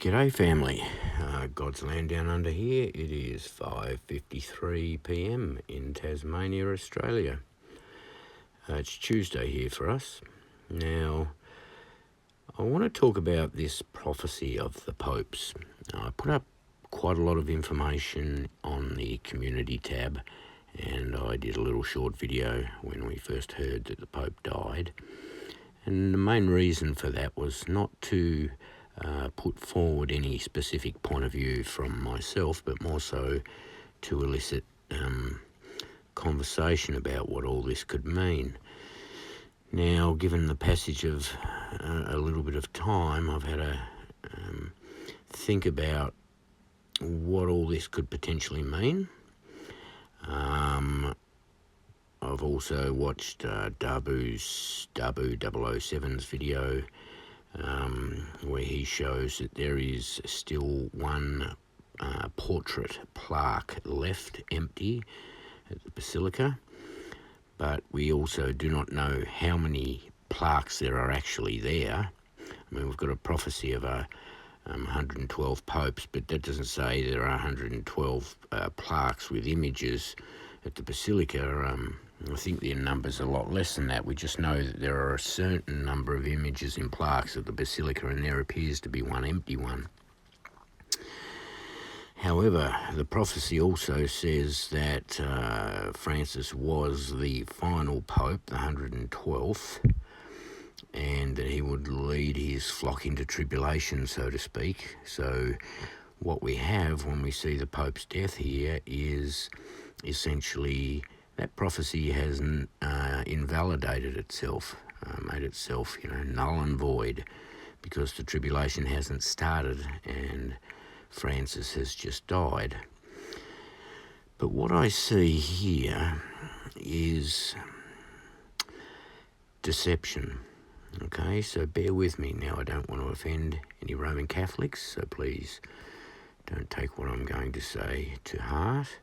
G'day family, God's land down under here. It is 5:53 p.m. in Tasmania, Australia. It's Tuesday here for us. Now, I want to talk about this prophecy of the popes. I put up quite a lot of information on the community tab, and I did a little short video when we first heard that the Pope died. And the main reason for that was not to put forward any specific point of view from myself, but more so to elicit conversation about what all this could mean. Now, given the passage of a little bit of time, I've had to think about what all this could potentially mean. I've also watched Dabu 007's video where he shows that there is still one portrait plaque left empty at the Basilica, but we also do not know how many plaques there are actually there. I mean, we've got a prophecy of 112 popes, but that doesn't say there are 112 plaques with images at the Basilica. I think the number's a lot less than that. We just know that there are a certain number of images in plaques at the Basilica, and there appears to be one empty one. However, the prophecy also says that Francis was the final pope, the 112th, and that he would lead his flock into tribulation, so to speak. So what we have when we see the Pope's death here is essentially that prophecy has invalidated itself, made itself, null and void, because the tribulation hasn't started and Francis has just died. But what I see here is deception. Okay, so bear with me. Now, I don't want to offend any Roman Catholics, so please don't take what I'm going to say to heart.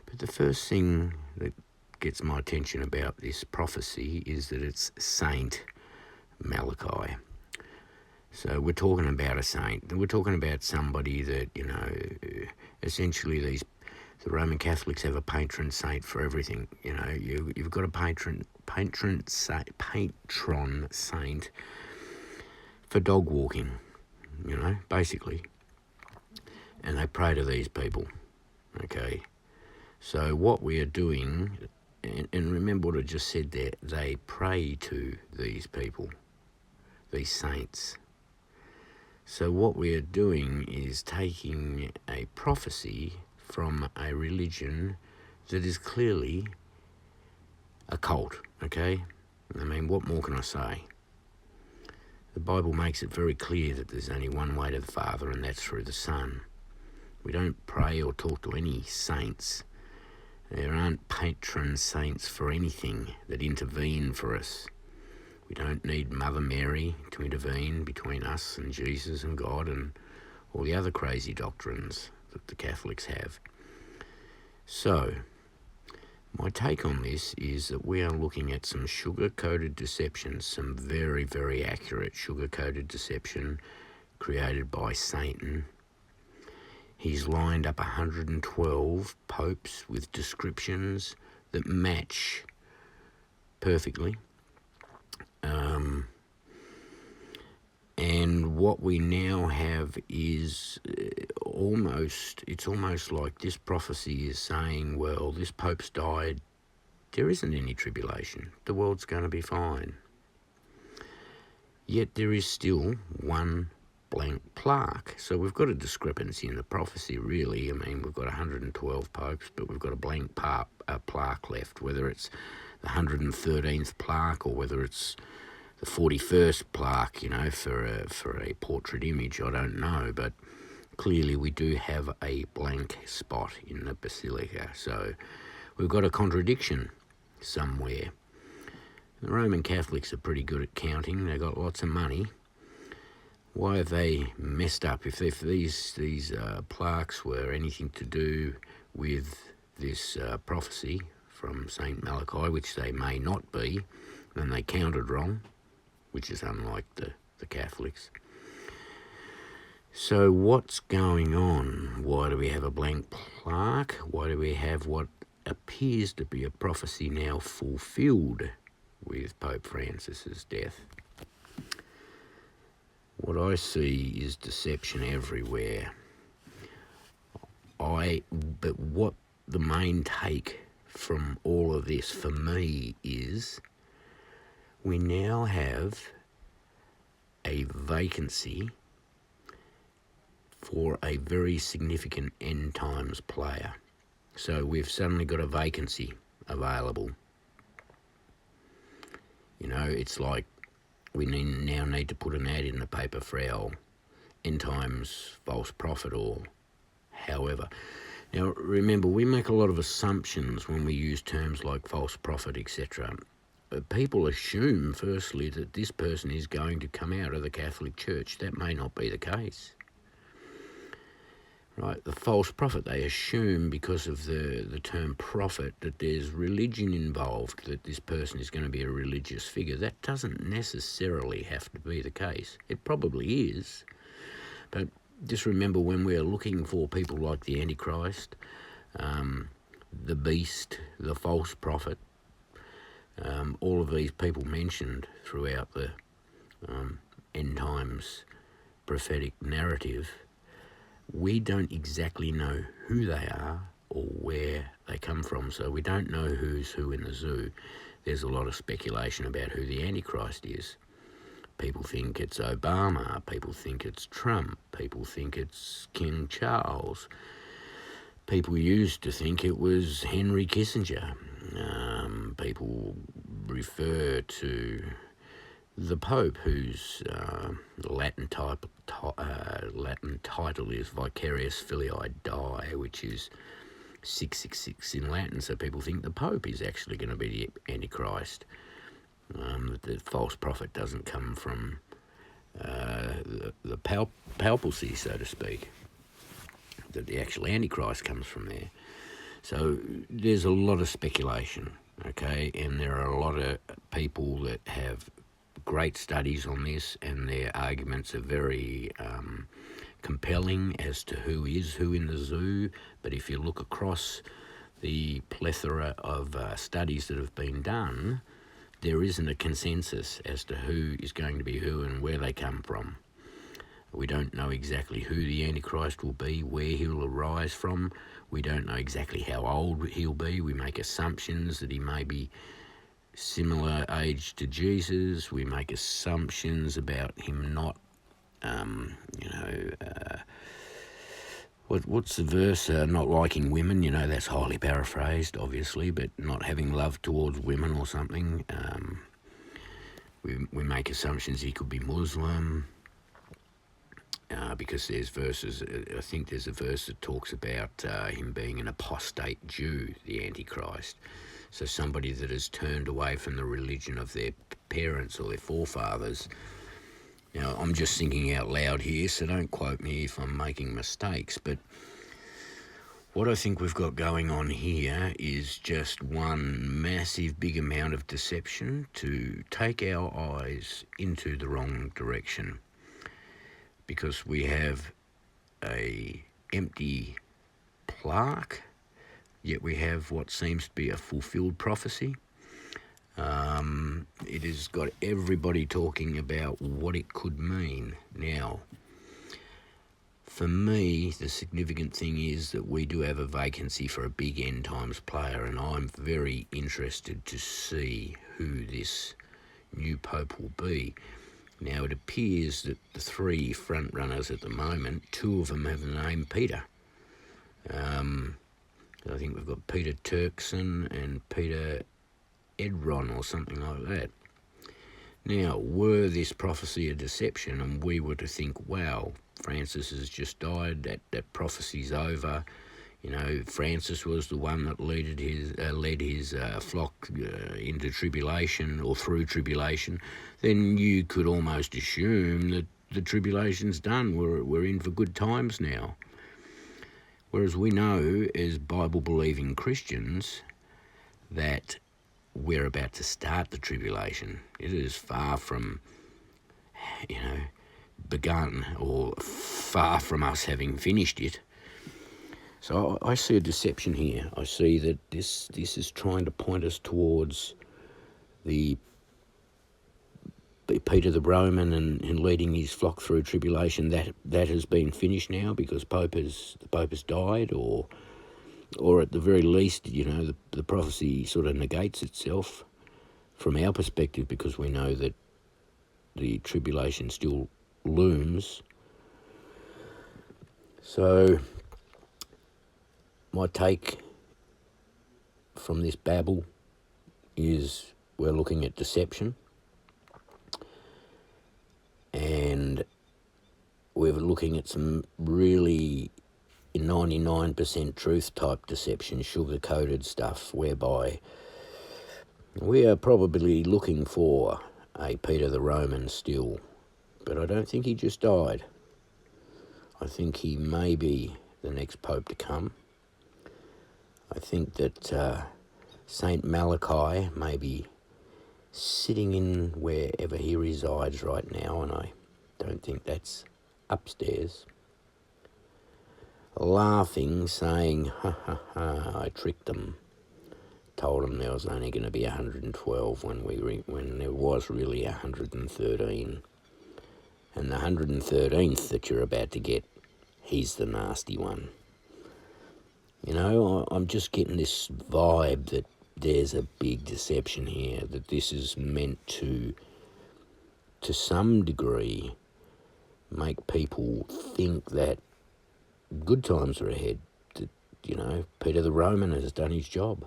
But the first thing that gets my attention about this prophecy is that it's St Malachy. So we're talking about a saint. We're talking about somebody that, essentially the Roman Catholics have a patron saint for everything. You've got a patron saint for dog walking, basically. And they pray to these people, okay? So what we are doing, and remember what I just said there, they pray to these people, these saints. So what we are doing is taking a prophecy from a religion that is clearly a cult, okay? I mean, what more can I say? The Bible makes it very clear that there's only one way to the Father, and that's through the Son. We don't pray or talk to any saints. There aren't patron saints for anything that intervene for us. We don't need Mother Mary to intervene between us and Jesus and God and all the other crazy doctrines that the Catholics have. So, my take on this is that we are looking at some sugar-coated deception, some very, very accurate sugar-coated deception created by Satan. He's lined up 112 popes with descriptions that match perfectly. And what we now have is it's almost like this prophecy is saying, well, this Pope's died, there isn't any tribulation, the world's going to be fine. Yet there is still one blank plaque. So we've got a discrepancy in the prophecy, really. I mean, we've got 112 popes, but we've got a blank plaque left, whether it's the 113th plaque or whether it's the 41st plaque, for a portrait image, I don't know, but clearly we do have a blank spot in the Basilica. So we've got a contradiction somewhere. The Roman Catholics are pretty good at counting. They've got lots of money. Why have they messed up? If these plaques were anything to do with this prophecy from St Malachy, which they may not be, then they counted wrong, which is unlike the Catholics. So what's going on? Why do we have a blank plaque? Why do we have what appears to be a prophecy now fulfilled with Pope Francis's death? What I see is deception everywhere. But what the main take from all of this for me is we now have a vacancy for a very significant end times player. So we've suddenly got a vacancy available. You know, it's like we now need to put an ad in the paper for our end times false prophet or however. Now remember, we make a lot of assumptions when we use terms like false prophet, etc. People assume firstly that this person is going to come out of the Catholic Church. That may not be the case. Right, the false prophet, they assume because of the term prophet that there's religion involved, that this person is going to be a religious figure. That doesn't necessarily have to be the case. It probably is, but just remember, when we're looking for people like the AntiChrist, the beast, the false prophet, all of these people mentioned throughout the end times prophetic narrative, we don't exactly know who they are or where they come from, so we don't know who's who in the zoo. There's a lot of speculation about who the Antichrist is. People think it's Obama, people think it's Trump, people think it's King Charles. People used to think it was Henry Kissinger. People refer to the Pope, whose Latin title is Vicarius Filii Dei, which is 666 in Latin. So people think the Pope is actually going to be the Antichrist. The false prophet doesn't come from the papacy, so to speak. That the actual Antichrist comes from there. So there's a lot of speculation, okay? And there are a lot of people that have great studies on this, and their arguments are very compelling as to who is who in the zoo. But if you look across the plethora of studies that have been done, there isn't a consensus as to who is going to be who and where they come from. We don't know exactly who the Antichrist will be, where he'll arise from. We don't know exactly how old he'll be. We make assumptions that he may be similar age to Jesus. We make assumptions about him not, what's the verse? Not liking women. You know, that's highly paraphrased, obviously, but not having love towards women or something. We make assumptions he could be Muslim. Because there's verses, I think there's a verse that talks about him being an apostate Jew, the Antichrist. So somebody that has turned away from the religion of their parents or their forefathers. Now, I'm just thinking out loud here, so don't quote me if I'm making mistakes, but what I think we've got going on here is just one massive big amount of deception to take our eyes into the wrong direction. Because we have a empty plaque, yet we have what seems to be a fulfilled prophecy. It has got everybody talking about what it could mean. Now, for me, the significant thing is that we do have a vacancy for a big end times player, and I'm very interested to see who this new pope will be. Now, it appears that the three front runners at the moment, two of them have the name Peter. I think we've got Peter Turkson and Peter Edron or something like that. Now, were this prophecy a deception and we were to think, wow, Francis has just died, that prophecy's over, you know, Francis was the one that led his flock into tribulation or through tribulation, then you could almost assume that the tribulation's done. We're in for good times now. Whereas we know, as Bible-believing Christians, that we're about to start the tribulation. It is far from, begun, or far from us having finished it. So I see a deception here. I see that this is trying to point us towards the Peter the Roman and leading his flock through tribulation. That has been finished now because the Pope has died, or at the very least, the prophecy sort of negates itself from our perspective, because we know that the tribulation still looms. So my take from this babble is we're looking at deception, and we're looking at some really 99% truth type deception, sugar-coated stuff, whereby we are probably looking for a Peter the Roman still, but I don't think he just died. I think he may be the next Pope to come. I think that St Malachy may be sitting in wherever he resides right now, and I don't think that's upstairs, laughing, saying, ha ha ha, I tricked them. Told them there was only going to be 112 when there was really 113. And the 113th that you're about to get, he's the nasty one. I'm just getting this vibe that there's a big deception here, that this is meant to some degree, make people think that good times are ahead, that, Peter the Roman has done his job.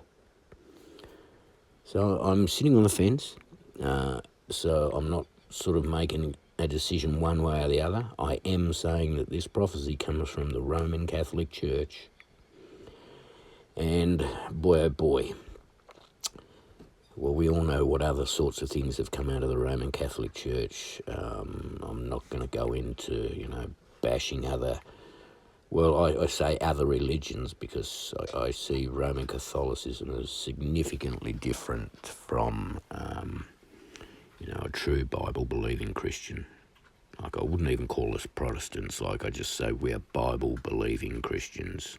So I'm sitting on the fence, so I'm not sort of making a decision one way or the other. I am saying that this prophecy comes from the Roman Catholic Church, and boy oh boy, well, we all know what other sorts of things have come out of the Roman Catholic Church. I'm not going to go into, bashing other, I say other religions, because I see Roman Catholicism as significantly different from, a true Bible-believing Christian. Like, I wouldn't even call us Protestants. Like, I just say we're Bible-believing Christians.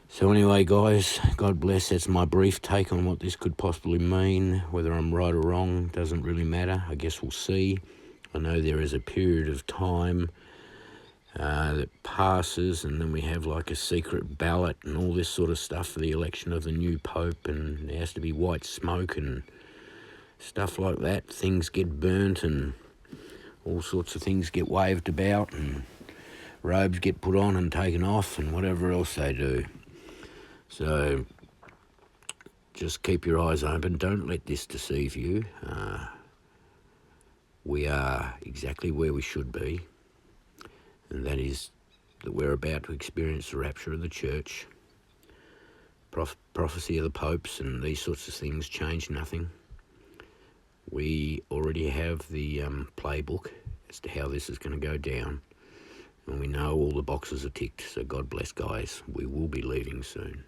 So anyway, guys, God bless. That's my brief take on what this could possibly mean. Whether I'm right or wrong doesn't really matter. I guess we'll see. I know there is a period of time that passes, and then we have like a secret ballot and all this sort of stuff for the election of the new Pope, and there has to be white smoke and stuff like that. Things get burnt and all sorts of things get waved about, and robes get put on and taken off and whatever else they do. So just keep your eyes open. Don't let this deceive you. We are exactly where we should be, and that is that we're about to experience the rapture of the church. Prophecy of the popes and these sorts of things change nothing. We already have the playbook as to how this is going to go down, and we know all the boxes are ticked. So God bless, guys. We will be leaving soon.